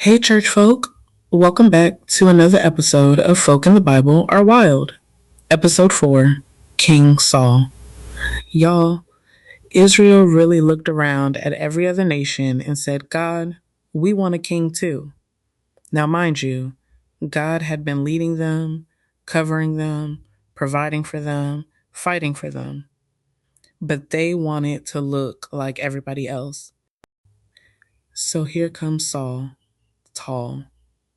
Hey, church folk. Welcome back to another episode of Folk in the Bible Are Wild. Episode 4 King Saul. Y'all, Israel really looked around at every other nation and said, God, we want a king too. Now, mind you, God had been leading them, covering them, providing for them, fighting for them. But they wanted to look like everybody else. So here comes Saul, tall,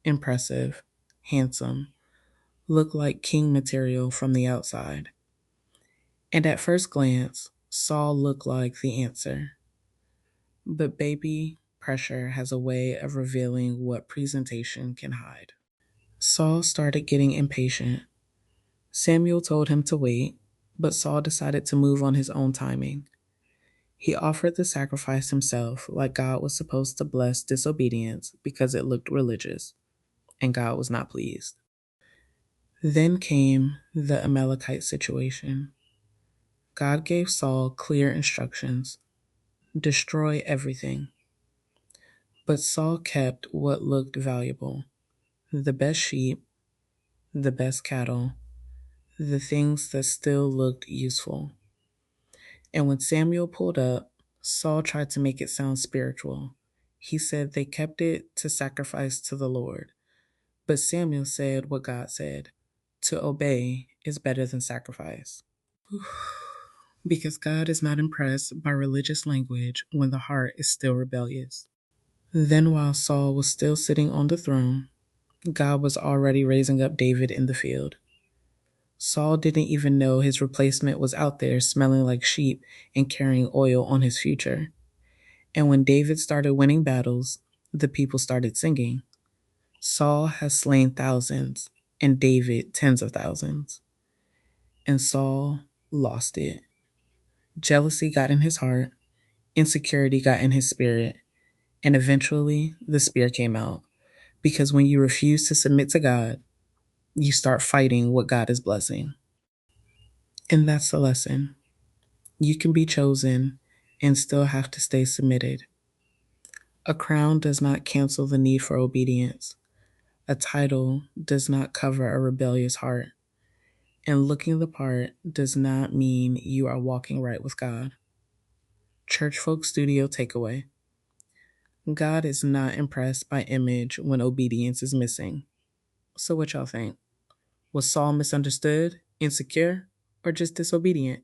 impressive, handsome, looked like king material from the outside. And at first glance, Saul looked like the answer. But baby, pressure has a way of revealing what presentation can hide. Saul started getting impatient. Samuel told him to wait, but Saul decided to move on his own timing. He offered the sacrifice himself, like God was supposed to bless disobedience because it looked religious, and God was not pleased. Then came the Amalekite situation. God gave Saul clear instructions: destroy everything. But Saul kept what looked valuable: the best sheep, the best cattle, the things that still looked useful. And when Samuel pulled up, Saul tried to make it sound spiritual. He said they kept it to sacrifice to the Lord. But Samuel said what God said: to obey is better than sacrifice. Because God is not impressed by religious language when the heart is still rebellious. Then, while Saul was still sitting on the throne, God was already raising up David in the field. Saul didn't even know his replacement was out there smelling like sheep and carrying oil on his future. And when David started winning battles, the people started singing, Saul has slain thousands, and David tens of thousands. And Saul lost it. Jealousy got in his heart, insecurity got in his spirit, and eventually the spear came out. Because when you refuse to submit to God, you start fighting what God is blessing. And that's the lesson. You can be chosen and still have to stay submitted. A crown does not cancel the need for obedience. A title does not cover a rebellious heart. And looking the part does not mean you are walking right with God. Church Folk Studio takeaway: God is not impressed by image when obedience is missing. So what y'all think? Was Saul misunderstood, insecure, or just disobedient?